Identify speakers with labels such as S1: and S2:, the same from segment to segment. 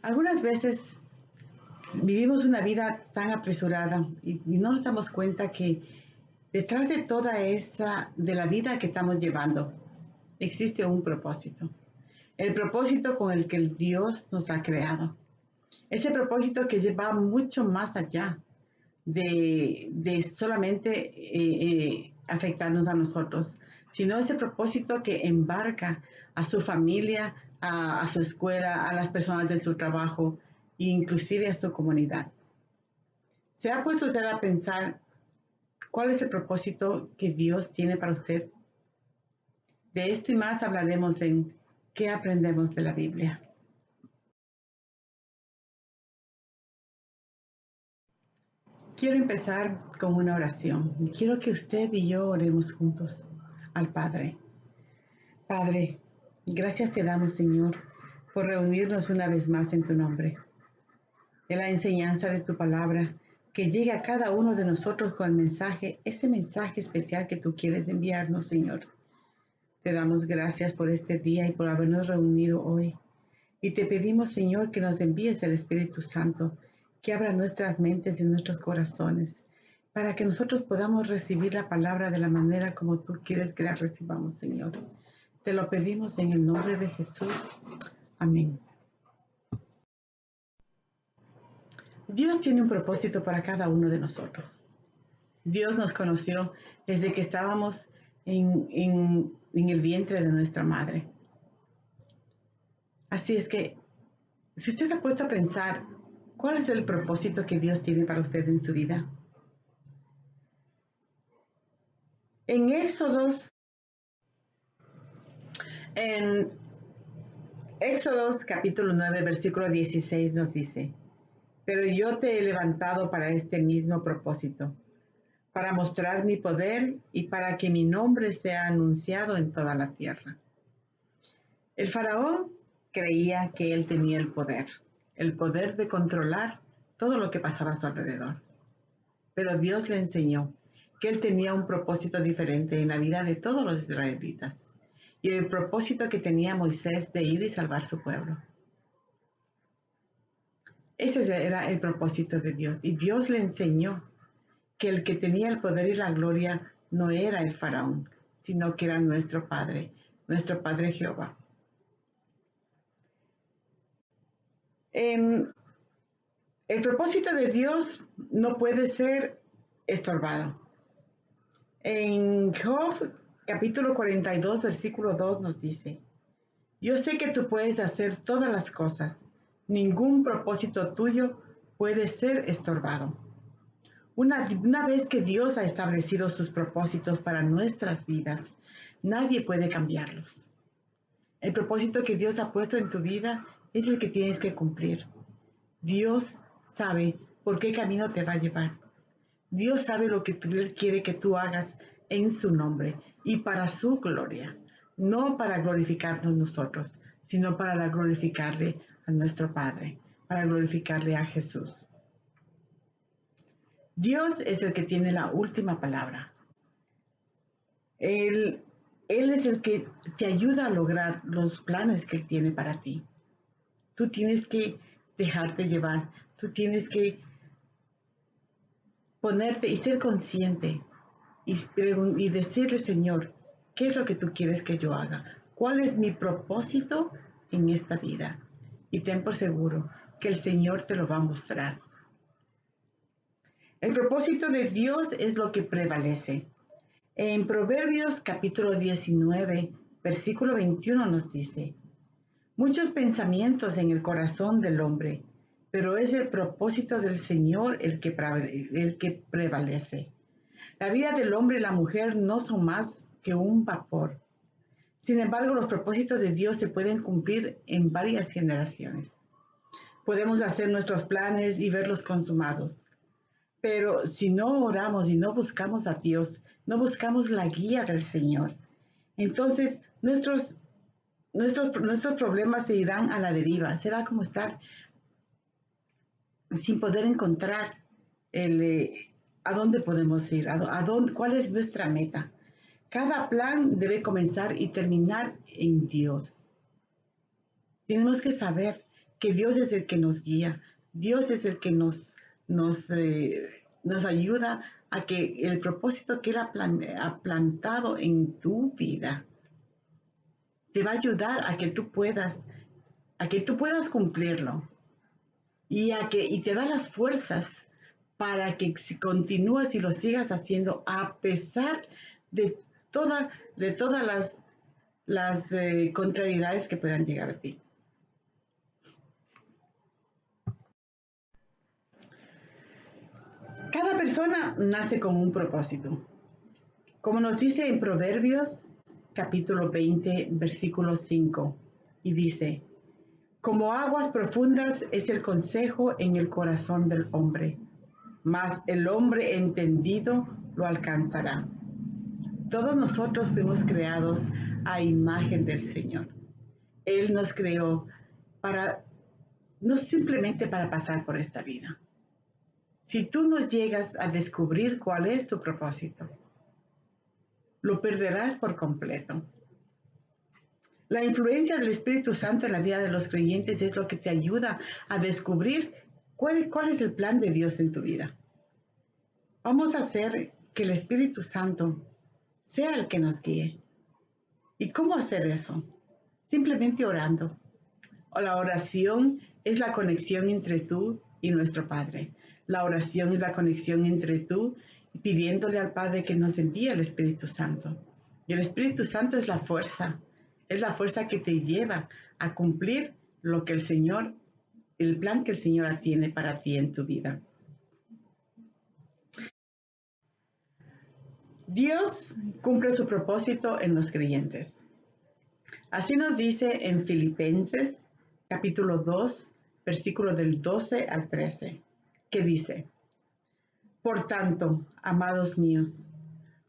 S1: Algunas veces vivimos una vida tan apresurada y no nos damos cuenta que detrás de toda de la vida que estamos llevando, existe un propósito. El propósito con el que Dios nos ha creado. Ese propósito que va mucho más allá de solamente afectarnos a nosotros, sino ese propósito que embarca a su familia, a su escuela, a las personas de su trabajo e inclusive a su comunidad. ¿Se ha puesto usted a pensar cuál es el propósito que Dios tiene para usted? De esto y más hablaremos en ¿Qué aprendemos de la Biblia? Quiero empezar con una oración. Quiero que usted y yo oremos juntos al Padre. Padre, gracias te damos, Señor, por reunirnos una vez más en tu nombre. De la enseñanza de tu palabra, que llegue a cada uno de nosotros con el mensaje, ese mensaje especial que tú quieres enviarnos, Señor. Te damos gracias por este día y por habernos reunido hoy. Y te pedimos, Señor, que nos envíes el Espíritu Santo, que abra nuestras mentes y nuestros corazones, para que nosotros podamos recibir la palabra de la manera como tú quieres que la recibamos, Señor. Te lo pedimos en el nombre de Jesús. Amén. Dios tiene un propósito para cada uno de nosotros. Dios nos conoció desde que estábamos en el vientre de nuestra madre. Así es que, si usted se ha puesto a pensar, ¿cuál es el propósito que Dios tiene para usted en su vida? En Éxodos capítulo 9, versículo 16 nos dice, pero yo te he levantado para este mismo propósito, para mostrar mi poder y para que mi nombre sea anunciado en toda la tierra. El faraón creía que él tenía el poder de controlar todo lo que pasaba a su alrededor. Pero Dios le enseñó que él tenía un propósito diferente en la vida de todos los israelitas y el propósito que tenía Moisés de ir y salvar su pueblo. Ese era el propósito de Dios y Dios le enseñó que el que tenía el poder y la gloria no era el faraón, sino que era nuestro Padre Jehová. El propósito de Dios no puede ser estorbado. En Job capítulo 42, versículo 2 nos dice, yo sé que tú puedes hacer todas las cosas, ningún propósito tuyo puede ser estorbado. Una vez que Dios ha establecido sus propósitos para nuestras vidas, nadie puede cambiarlos. El propósito que Dios ha puesto en tu vida es el que tienes que cumplir. Dios sabe por qué camino te va a llevar. Dios sabe lo que Él quiere que tú hagas en su nombre y para su gloria. No para glorificarnos nosotros, sino para glorificarle a nuestro Padre, para glorificarle a Jesús. Dios es el que tiene la última palabra. Él es el que te ayuda a lograr los planes que Él tiene para ti. Tú tienes que dejarte llevar, tú tienes que ponerte y ser consciente y decirle, Señor, ¿qué es lo que tú quieres que yo haga? ¿Cuál es mi propósito en esta vida? Y ten por seguro que el Señor te lo va a mostrar. El propósito de Dios es lo que prevalece. En Proverbios capítulo 19, versículo 21 nos dice, muchos pensamientos en el corazón del hombre, pero es el propósito del Señor el que prevalece. La vida del hombre y la mujer no son más que un vapor. Sin embargo, los propósitos de Dios se pueden cumplir en varias generaciones. Podemos hacer nuestros planes y verlos consumados. Pero si no oramos y no buscamos a Dios, no buscamos la guía del Señor, entonces nuestros problemas se irán a la deriva. Será como estar sin poder encontrar a dónde podemos ir, cuál es nuestra meta. Cada plan debe comenzar y terminar en Dios. Tenemos que saber que Dios es el que nos guía, Dios es el que nos ayuda a que el propósito que Él ha plantado en tu vida te va a ayudar a que tú puedas cumplirlo y te da las fuerzas para que si continúes y lo sigas haciendo a pesar de todas las contrariedades que puedan llegar a ti. Cada persona nace con un propósito. Como nos dice en Proverbios capítulo 20, versículo 5, y dice, como aguas profundas es el consejo en el corazón del hombre, mas el hombre entendido lo alcanzará. Todos nosotros fuimos creados a imagen del Señor. Él nos creó no simplemente para pasar por esta vida. Si tú no llegas a descubrir cuál es tu propósito, lo perderás por completo. La influencia del Espíritu Santo en la vida de los creyentes es lo que te ayuda a descubrir cuál es el plan de Dios en tu vida. Vamos a hacer que el Espíritu Santo sea el que nos guíe. ¿Y cómo hacer eso? Simplemente orando. La oración es la conexión entre tú y nuestro Padre. La oración es la conexión entre tú pidiéndole al Padre que nos envíe el Espíritu Santo. Y el Espíritu Santo es la fuerza que te lleva a cumplir lo que el plan que el Señor tiene para ti en tu vida. Dios cumple su propósito en los creyentes. Así nos dice en Filipenses capítulo 2, versículo del 12 al 13, que dice, por tanto, amados míos,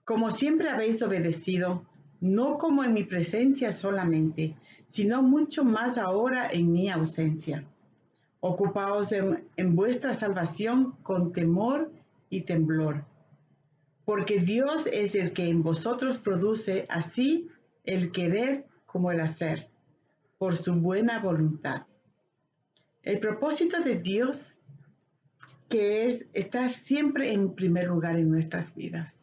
S1: como siempre habéis obedecido, no como en mi presencia solamente, sino mucho más ahora en mi ausencia. Ocupaos en vuestra salvación con temor y temblor, porque Dios es el que en vosotros produce así el querer como el hacer, por su buena voluntad. El propósito de Dios, que es estar siempre en primer lugar en nuestras vidas.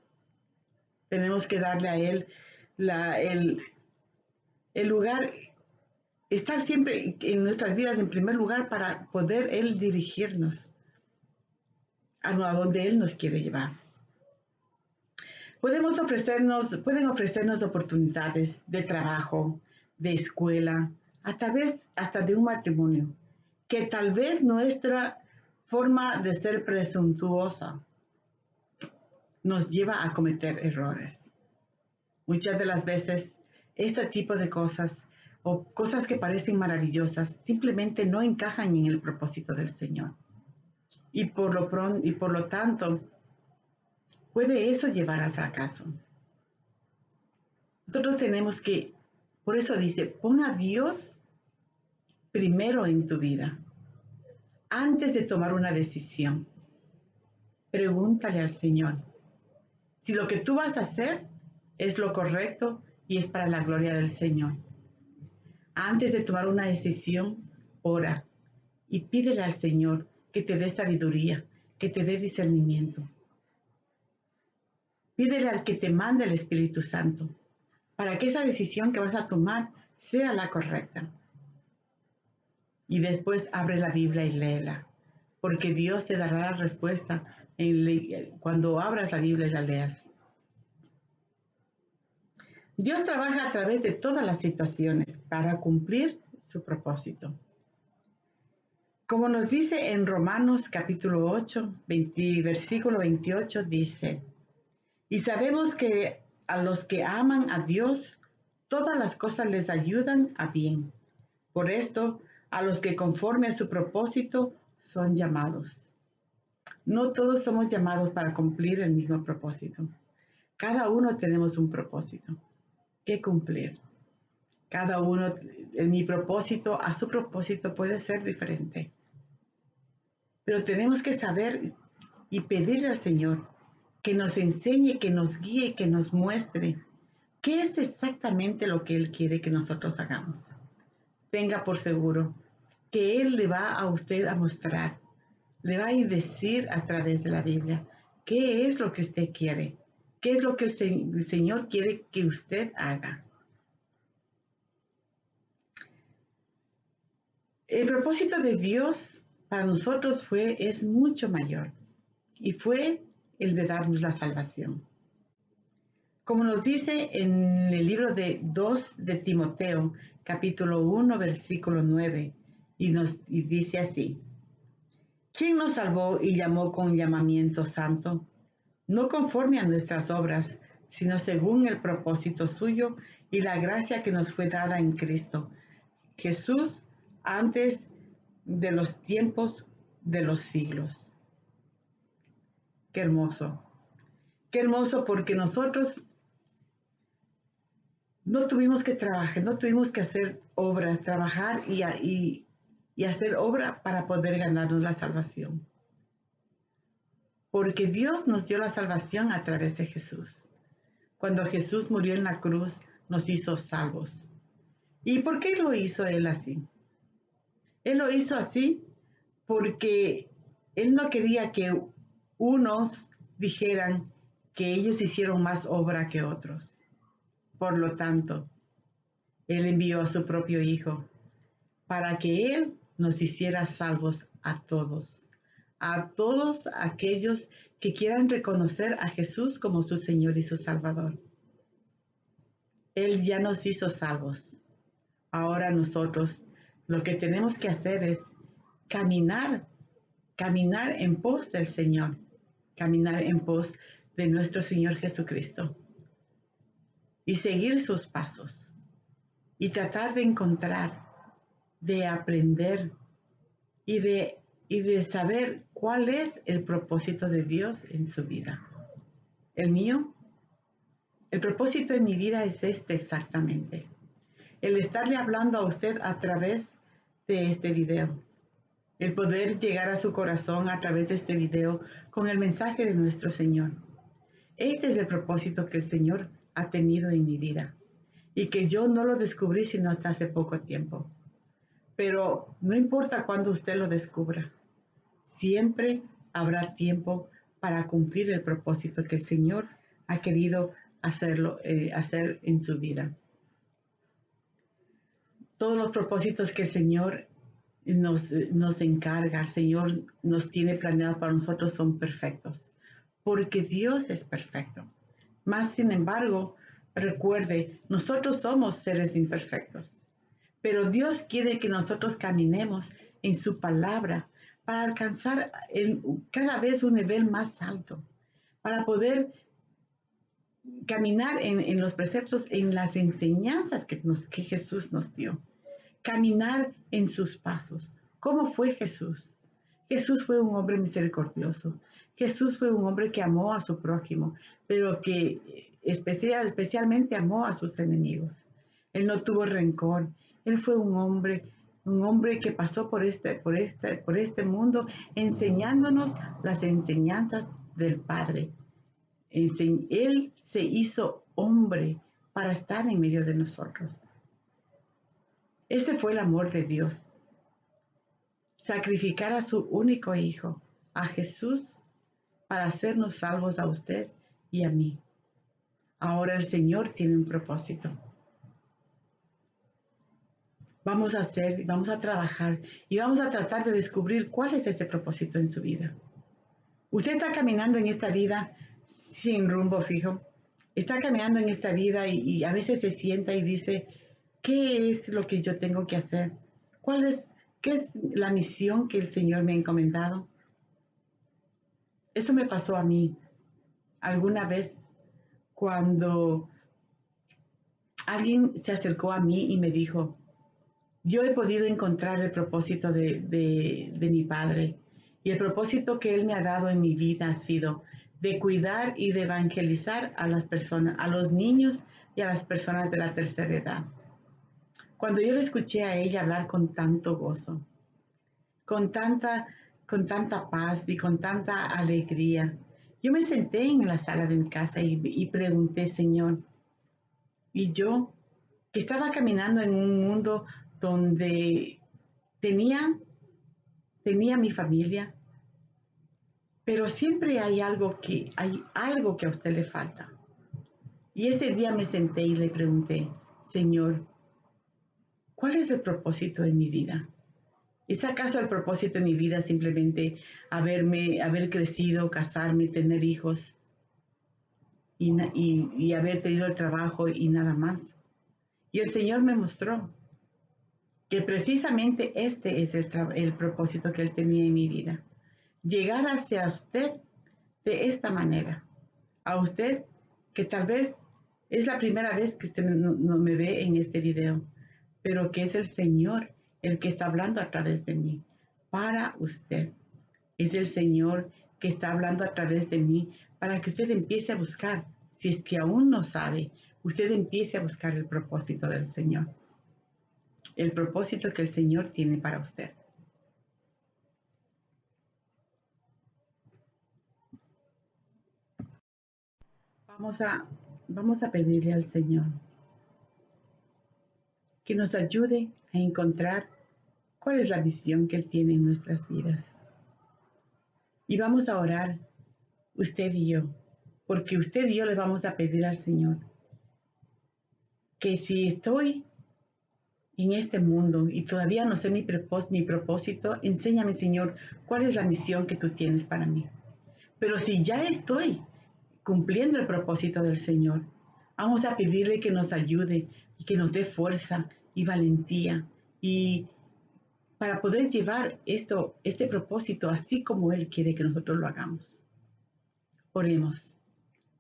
S1: Tenemos que darle a Él el lugar, estar siempre en nuestras vidas en primer lugar para poder Él dirigirnos a donde Él nos quiere llevar. Pueden ofrecernos oportunidades de trabajo, de escuela, hasta de un matrimonio, que tal vez nuestra forma de ser presuntuosa nos lleva a cometer errores. Muchas de las veces, este tipo de cosas o cosas que parecen maravillosas simplemente no encajan en el propósito del Señor. Y por lo tanto, puede eso llevar al fracaso. Nosotros tenemos que, por eso dice, pon a Dios primero en tu vida. Antes de tomar una decisión, pregúntale al Señor si lo que tú vas a hacer es lo correcto y es para la gloria del Señor. Antes de tomar una decisión, ora y pídele al Señor que te dé sabiduría, que te dé discernimiento. Pídele al que te mande el Espíritu Santo para que esa decisión que vas a tomar sea la correcta. Y después abre la Biblia y léela, porque Dios te dará la respuesta cuando abras la Biblia y la leas. Dios trabaja a través de todas las situaciones para cumplir su propósito. Como nos dice en Romanos capítulo 8, versículo 28, dice, y sabemos que a los que aman a Dios, todas las cosas les ayudan a bien. Por esto, a los que conforme a su propósito son llamados. No todos somos llamados para cumplir el mismo propósito. Cada uno tenemos un propósito que cumplir. Cada uno, en mi propósito, a su propósito puede ser diferente. Pero tenemos que saber y pedirle al Señor que nos enseñe, que nos guíe, que nos muestre qué es exactamente lo que Él quiere que nosotros hagamos. Tenga por seguro que Él le va a usted a mostrar, le va a decir a través de la Biblia qué es lo que usted quiere, qué es lo que el Señor quiere que usted haga. El propósito de Dios para nosotros es mucho mayor y fue el de darnos la salvación. Como nos dice en el libro de 2 de Timoteo, capítulo 1, versículo 9, y dice así: ¿Quién nos salvó y llamó con llamamiento santo? No conforme a nuestras obras, sino según el propósito suyo y la gracia que nos fue dada en Cristo Jesús antes de los tiempos de los siglos. Qué hermoso. Qué hermoso, porque nosotros no tuvimos que trabajar, no tuvimos que hacer obras, trabajar y hacer obra para poder ganarnos la salvación. Porque Dios nos dio la salvación a través de Jesús. Cuando Jesús murió en la cruz, nos hizo salvos. ¿Y por qué lo hizo Él así? Él lo hizo así porque Él no quería que unos dijeran que ellos hicieron más obra que otros. Por lo tanto, Él envió a su propio Hijo para que Él nos hiciera salvos a todos aquellos que quieran reconocer a Jesús como su Señor y su Salvador. Él ya nos hizo salvos. Ahora nosotros lo que tenemos que hacer es caminar en pos del Señor, caminar en pos de nuestro Señor Jesucristo y seguir sus pasos y tratar de encontrar, de aprender y de saber cuál es el propósito de Dios en su vida. El mío, el propósito de mi vida es este exactamente: el estarle hablando a usted a través de este video, el poder llegar a su corazón a través de este video con el mensaje de nuestro Señor. Este es el propósito que el Señor ha tenido en mi vida y que yo no lo descubrí sino hasta hace poco tiempo. Pero no importa cuándo usted lo descubra, siempre habrá tiempo para cumplir el propósito que el Señor ha querido hacer en su vida. Todos los propósitos que el Señor nos encarga, el Señor nos tiene planeado para nosotros son perfectos, porque Dios es perfecto. Más sin embargo, recuerde, nosotros somos seres imperfectos, pero Dios quiere que nosotros caminemos en su palabra para alcanzar cada vez un nivel más alto, para poder caminar en los preceptos, en las enseñanzas que Jesús nos dio. Caminar en sus pasos. ¿Cómo fue Jesús? Jesús fue un hombre misericordioso. Jesús fue un hombre que amó a su prójimo, pero que especialmente amó a sus enemigos. Él no tuvo rencor. Él fue un hombre que pasó por este mundo enseñándonos las enseñanzas del Padre. Él se hizo hombre para estar en medio de nosotros. Ese fue el amor de Dios. Sacrificar a su único hijo, a Jesús, para hacernos salvos a usted y a mí. Ahora el Señor tiene un propósito. Vamos a trabajar y vamos a tratar de descubrir cuál es ese propósito en su vida. Usted está caminando en esta vida sin rumbo fijo. Está caminando en esta vida y a veces se sienta y dice: ¿qué es lo que yo tengo que hacer? ¿Qué es la misión que el Señor me ha encomendado? Eso me pasó a mí alguna vez cuando alguien se acercó a mí y me dijo: yo he podido encontrar el propósito de mi Padre, y el propósito que Él me ha dado en mi vida ha sido de cuidar y de evangelizar a las personas, a los niños y a las personas de la tercera edad. Cuando yo le escuché a ella hablar con tanto gozo, con tanta paz y con tanta alegría, yo me senté en la sala de mi casa y pregunté: Señor, ¿y yo, que estaba caminando en un mundo donde tenía mi familia, pero siempre hay algo que a usted le falta. Y ese día me senté y le pregunté, Señor, ¿cuál es el propósito de mi vida? ¿Es acaso el propósito de mi vida simplemente haber crecido, casarme, tener hijos y haber tenido el trabajo y nada más? Y el Señor me mostró que precisamente este es el propósito que Él tenía en mi vida. Llegar hacia usted de esta manera. A usted que tal vez es la primera vez que usted no me ve en este video, pero que es el Señor el que está hablando a través de mí, para usted. Es el Señor que está hablando a través de mí para que usted empiece a buscar, si es que aún no sabe, usted empiece a buscar el propósito del Señor, el propósito que el Señor tiene para usted. Vamos a pedirle al Señor que nos ayude a encontrar cuál es la visión que Él tiene en nuestras vidas. Y vamos a orar, usted y yo, porque usted y yo le vamos a pedir al Señor que si estoy en este mundo y todavía no sé mi propósito, enséñame, Señor, cuál es la misión que tú tienes para mí. Pero si ya estoy cumpliendo el propósito del Señor, vamos a pedirle que nos ayude y que nos dé fuerza y valentía y para poder llevar este propósito así como Él quiere que nosotros lo hagamos. Oremos.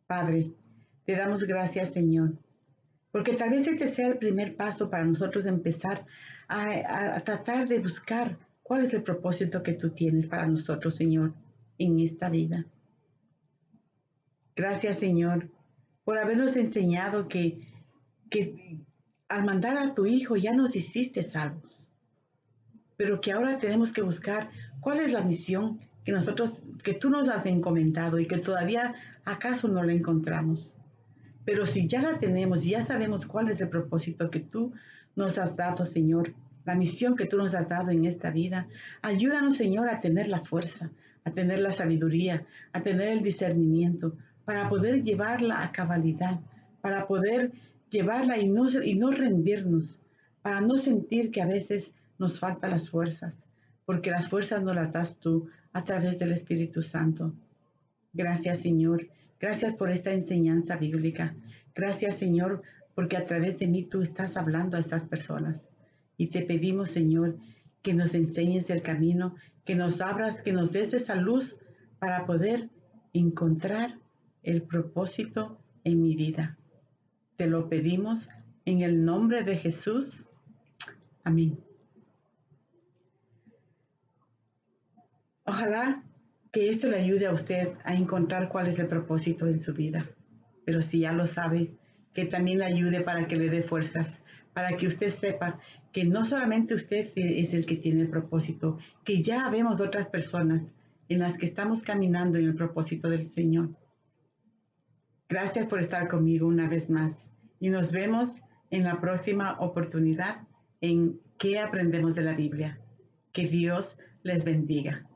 S1: Padre, te damos gracias, Señor, porque tal vez este sea el primer paso para nosotros empezar a tratar de buscar cuál es el propósito que tú tienes para nosotros, Señor, en esta vida. Gracias, Señor, por habernos enseñado que al mandar a tu Hijo ya nos hiciste salvos, pero que ahora tenemos que buscar cuál es la misión que tú nos has encomendado y que todavía acaso no la encontramos. Pero si ya la tenemos y ya sabemos cuál es el propósito que tú nos has dado, Señor, la misión que tú nos has dado en esta vida, ayúdanos, Señor, a tener la fuerza, a tener la sabiduría, a tener el discernimiento, para poder llevarla a cabalidad, para poder llevarla y no rendirnos, para no sentir que a veces nos faltan las fuerzas, porque las fuerzas nos las das tú a través del Espíritu Santo. Gracias, Señor. Gracias por esta enseñanza bíblica. Gracias, Señor, porque a través de mí tú estás hablando a esas personas. Y te pedimos, Señor, que nos enseñes el camino, que nos abras, que nos des esa luz para poder encontrar el propósito en mi vida. Te lo pedimos en el nombre de Jesús. Amén. Ojalá que esto le ayude a usted a encontrar cuál es el propósito en su vida. Pero si ya lo sabe, que también le ayude para que le dé fuerzas, para que usted sepa que no solamente usted es el que tiene el propósito, que ya vemos otras personas en las que estamos caminando en el propósito del Señor. Gracias por estar conmigo una vez más y nos vemos en la próxima oportunidad en ¿Qué aprendemos de la Biblia? Que Dios les bendiga.